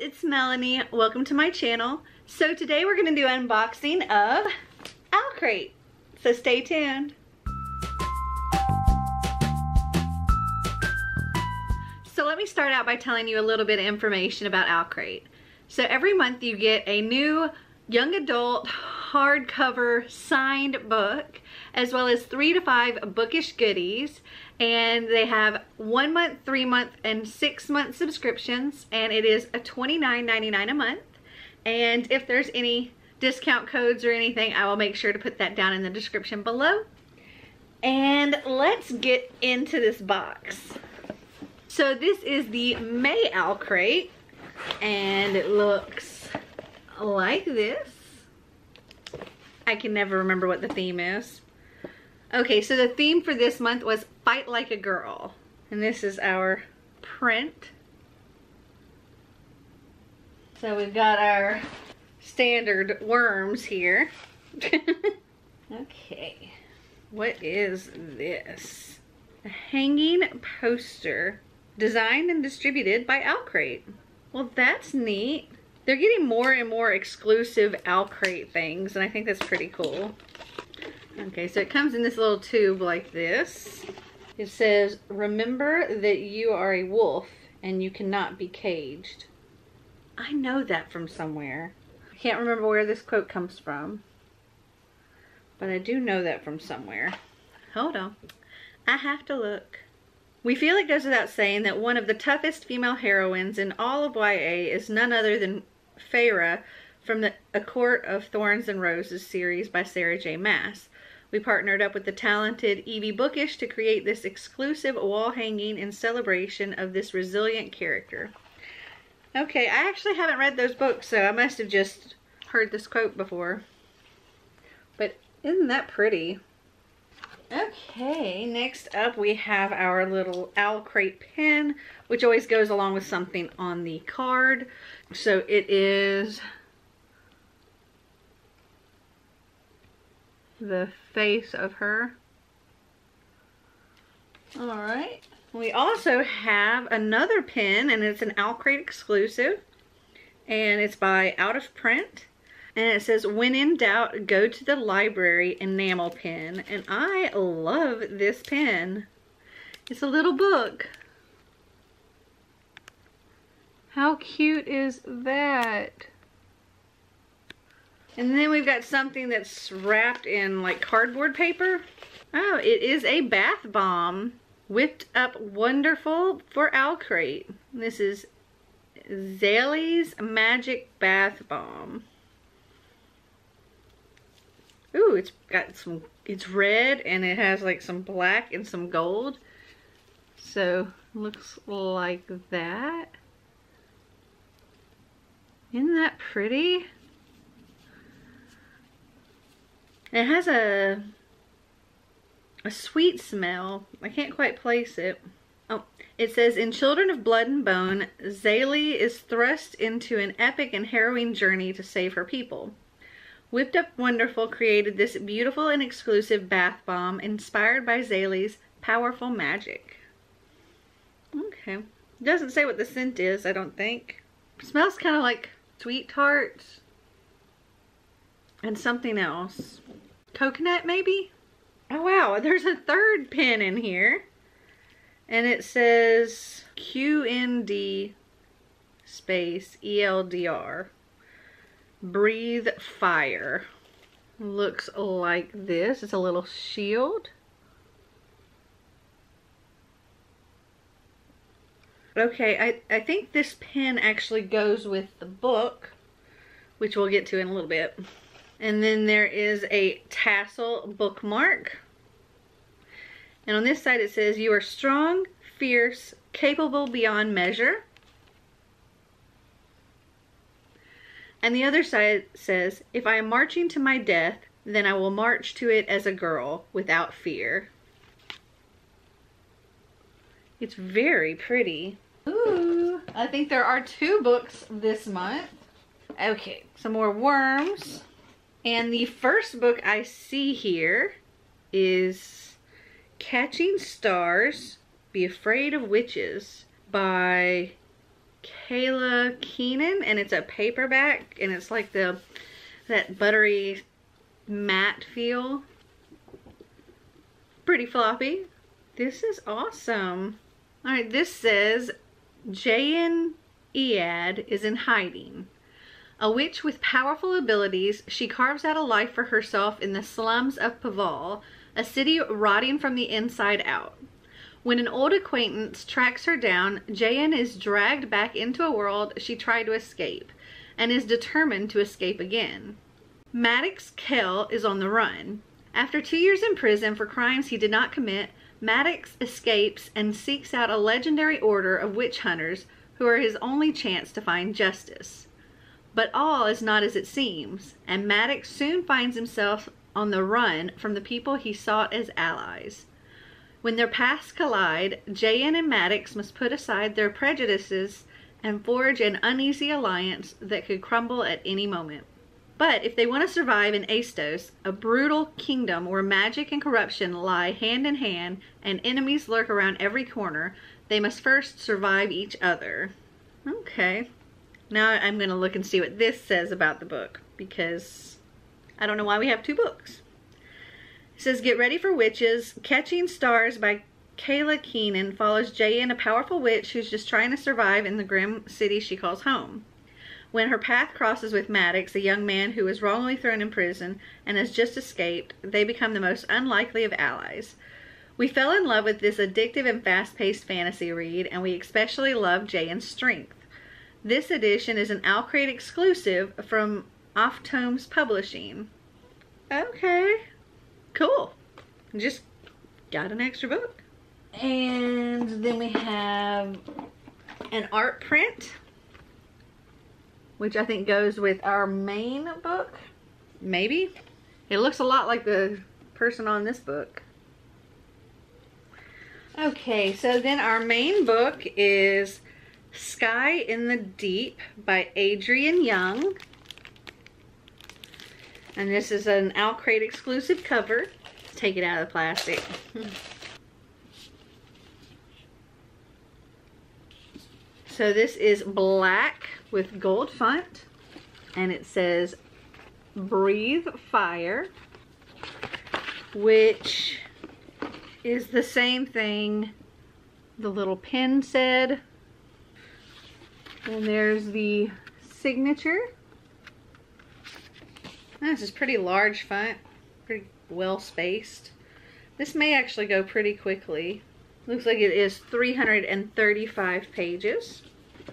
it's Melanie. Welcome to my channel. So today we're going to do an unboxing of Owlcrate. So stay tuned. So let me start out by telling you a little bit of information about Owlcrate. So every month you get a new young adult hardcover signed book, as well as 3 to 5 bookish goodies, and they have 1 month, 3 month, and 6 month subscriptions, and it is a $29.99 a month. And if there's any discount codes or anything, I will make sure to put that down in the description below. And let's get into this box. So this is the May Owlcrate, and it looks like this. I can never remember what the theme is. Okay, so the theme for this month was Fight Like a Girl. And this is our print. So we've got our standard worms here. Okay, what is this? A hanging poster designed and distributed by Owlcrate. Well, that's neat. They're getting more and more exclusive Owlcrate things, and I think that's pretty cool. Okay, so it comes in this little tube like this. It says, "Remember that you are a wolf and you cannot be caged." I know that from somewhere. I can't remember where this quote comes from, but I do know that from somewhere. Hold on. I have to look. We feel it goes without saying that one of the toughest female heroines in all of YA is none other than Feyre from the A Court of Thorns and Roses series by Sarah J. Maas. We partnered up with the talented Evie Bookish to create this exclusive wall hanging in celebration of this resilient character. Okay, I actually haven't read those books, so I must have just heard this quote before. But isn't that pretty? Okay, next up we have our little Owlcrate pen, which always goes along with something on the card. So it is the face of her. Alright, we also have another pen, and it's an Owlcrate exclusive, and it's by Out of Print. And it says, "When in doubt, go to the library enamel pen." And I love this pen. It's a little book. How cute is that? And then we've got something that's wrapped in like cardboard paper. Oh, it is a bath bomb. Whipped Up Wonderful for Owlcrate. This is Zaley's Magic Bath Bomb. Ooh, it's got some, it's red and it has like some black and some gold. So, looks like that. Isn't that pretty? It has a sweet smell. I can't quite place it. Oh, it says, "In Children of Blood and Bone, Zaley is thrust into an epic and harrowing journey to save her people. Whipped Up Wonderful created this beautiful and exclusive bath bomb inspired by Zaley's powerful magic." Okay. It doesn't say what the scent is, I don't think. It smells kind of like sweet tarts and something else. Coconut, maybe? Oh wow, there's a third pen in here. And it says QND space ELDR. Breathe Fire. Looks like this. It's a little shield. Okay, I think this pen actually goes with the book, which we'll get to in a little bit. And then there is a tassel bookmark. And on this side it says, "You are strong, fierce, capable beyond measure." And the other side says, "If I am marching to my death, then I will march to it as a girl without fear." It's very pretty. Ooh, I think there are 2 books this month. Okay, some more worms. And the first book I see here is Catching Stars, Be Afraid of Witches by Kayla Keenan, and it's a paperback, and it's like that buttery matte feel. Pretty floppy. This is awesome. All right, this says Jayan Ead is in hiding. A witch with powerful abilities, she carves out a life for herself in the slums of Paval, a city rotting from the inside out. When an old acquaintance tracks her down, Jayan is dragged back into a world she tried to escape, and is determined to escape again. Maddox Kell is on the run. After 2 years in prison for crimes he did not commit, Maddox escapes and seeks out a legendary order of witch hunters who are his only chance to find justice. But all is not as it seems, and Maddox soon finds himself on the run from the people he sought as allies. When their paths collide, Jayan and Maddox must put aside their prejudices and forge an uneasy alliance that could crumble at any moment. But if they want to survive in Astos, a brutal kingdom where magic and corruption lie hand in hand and enemies lurk around every corner, they must first survive each other. Okay. Now I'm going to look and see what this says about the book, because I don't know why we have 2 books. It says, Get Ready for Witches. Catching Stars by Kayla Keenan follows Jayan, a powerful witch who's just trying to survive in the grim city she calls home. When her path crosses with Maddox, a young man who was wrongly thrown in prison and has just escaped, they become the most unlikely of allies. We fell in love with this addictive and fast-paced fantasy read, and we especially love Jayan's strength. This edition is an Owlcrate exclusive from Off Tomes Publishing. Okay, cool. Just got an extra book. And then we have an art print, which I think goes with our main book. Maybe. It looks a lot like the person on this book. Okay, so then our main book is Sky in the Deep by Adrian Young. And this is an Owlcrate exclusive cover. Let's take it out of the plastic. So this is black with gold font, and it says Breathe Fire, which is the same thing the little pen said. And there's the signature. This is pretty large font, pretty well spaced. This may actually go pretty quickly. Looks like it is 335 pages.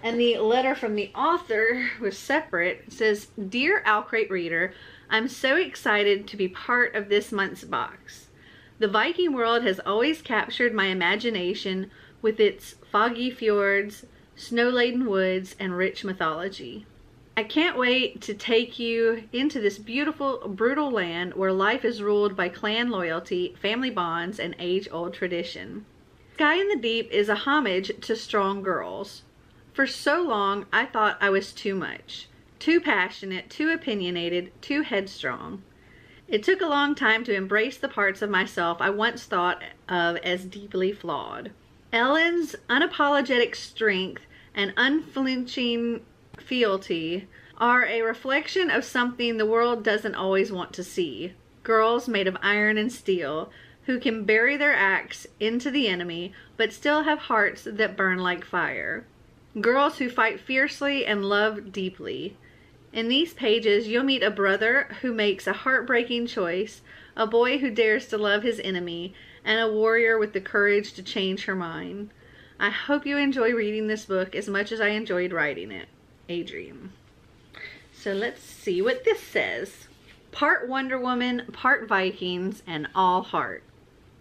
And the letter from the author was separate. It says, Dear Owlcrate reader, I'm so excited to be part of this month's box. The Viking world has always captured my imagination with its foggy fjords, snow-laden woods, and rich mythology. I can't wait to take you into this beautiful, brutal land where life is ruled by clan loyalty, family bonds, and age-old tradition. Sky in the Deep is a homage to strong girls. For so long, I thought I was too much. Too passionate, too opinionated, too headstrong. It took a long time to embrace the parts of myself I once thought of as deeply flawed. Ellen's unapologetic strength and unflinching fealty are a reflection of something the world doesn't always want to see. Girls made of iron and steel, who can bury their axe into the enemy, but still have hearts that burn like fire. Girls who fight fiercely and love deeply. In these pages, you'll meet a brother who makes a heartbreaking choice, a boy who dares to love his enemy, and a warrior with the courage to change her mind. I hope you enjoy reading this book as much as I enjoyed writing it. Adrian. So let's see what this says. Part Wonder Woman, part Vikings, and all heart.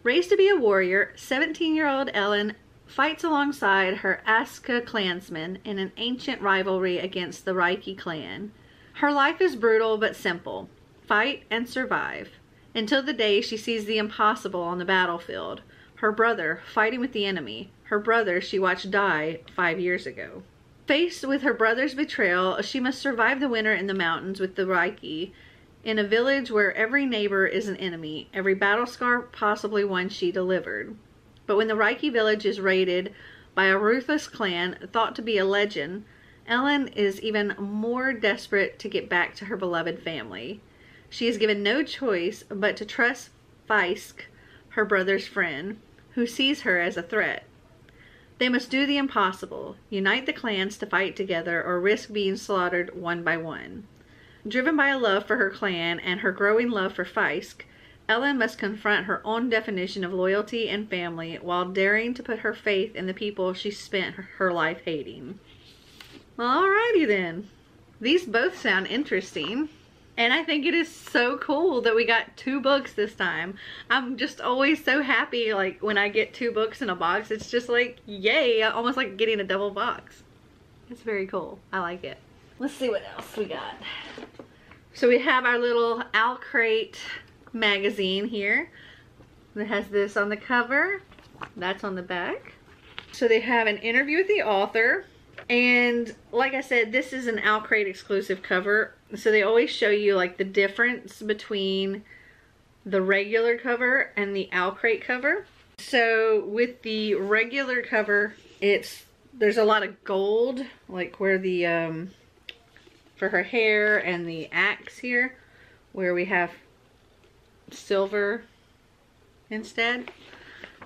Raised to be a warrior, 17-year-old Ellen fights alongside her Aska clansmen in an ancient rivalry against the Reiki clan. Her life is brutal but simple. Fight and survive. Until the day she sees the impossible on the battlefield. Her brother fighting with the enemy. Her brother she watched die 5 years ago. Faced with her brother's betrayal, she must survive the winter in the mountains with the Reiki, in a village where every neighbor is an enemy, every battle scar possibly one she delivered. But when the Reiki village is raided by a ruthless clan thought to be a legend, Ellen is even more desperate to get back to her beloved family. She is given no choice but to trust Fisk, her brother's friend, who sees her as a threat. They must do the impossible, unite the clans to fight together or risk being slaughtered one by one. Driven by a love for her clan and her growing love for Fisk, Ellen must confront her own definition of loyalty and family while daring to put her faith in the people she spent her life hating. Alrighty then. These both sound interesting. And I think it is so cool that we got 2 books this time. I'm just always so happy, like, when I get 2 books in a box. It's just like, yay, almost like getting a double box. It's very cool. I like it. Let's see what else we got. So we have our little Owlcrate magazine here. It has this on the cover. That's on the back. So they have an interview with the author. And like I said, this is an Owlcrate exclusive cover. So they always show you like the difference between the regular cover and the Owlcrate cover. So with the regular cover, there's a lot of gold, like where the for her hair, and the axe here, where we have silver instead.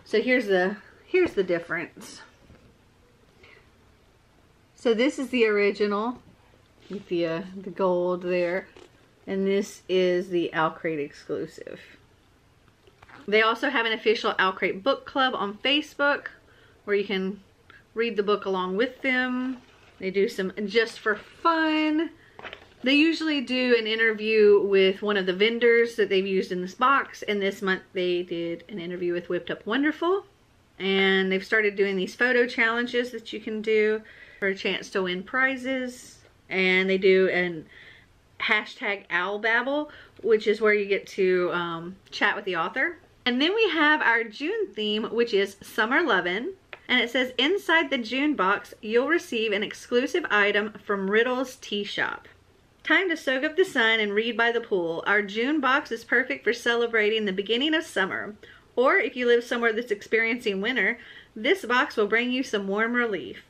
So here's the difference. So this is the original with the gold there, and this is the Owlcrate exclusive. They also have an official Owlcrate book club on Facebook where you can read the book along with them. They do some just for fun. They usually do an interview with one of the vendors that they've used in this box, and this month they did an interview with Whipped Up Wonderful. And they've started doing these photo challenges that you can do for a chance to win prizes. And they do an hashtag #OwlBabble, which is where you get to chat with the author. And then we have our June theme, which is Summer Lovin'. And it says, inside the June box, you'll receive an exclusive item from Riddle's Tea Shop. Time to soak up the sun and read by the pool. Our June box is perfect for celebrating the beginning of summer. Or if you live somewhere that's experiencing winter, this box will bring you some warm relief.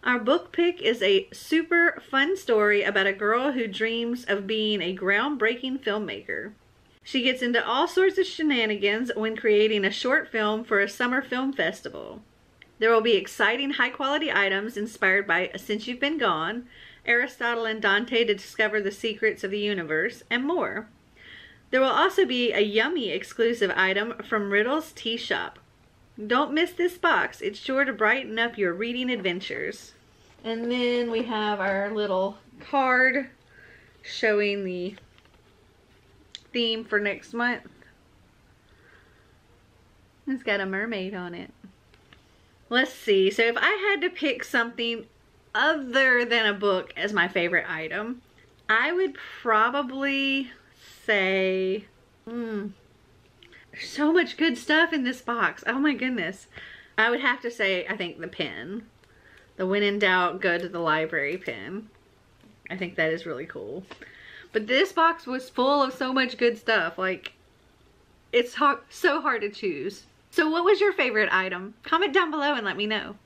Our book pick is a super fun story about a girl who dreams of being a groundbreaking filmmaker. She gets into all sorts of shenanigans when creating a short film for a summer film festival. There will be exciting high-quality items inspired by Since You've Been Gone, Aristotle and Dante to discover the secrets of the universe, and more. There will also be a yummy exclusive item from Riddle's Tea Shop. Don't miss this box. It's sure to brighten up your reading adventures. And then we have our little card showing the theme for next month. It's got a mermaid on it. Let's see. So if I had to pick something other than a book as my favorite item, I would probably say, there's so much good stuff in this box. Oh my goodness. I would have to say, I think the pen. The when in doubt, go to the library pen. I think that is really cool. But this box was full of so much good stuff. Like, it's so hard to choose. So what was your favorite item? Comment down below and let me know.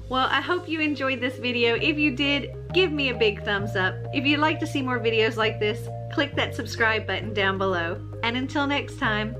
Well, I hope you enjoyed this video. If you did, give me a big thumbs up. If you'd like to see more videos like this, click that subscribe button down below. And until next time,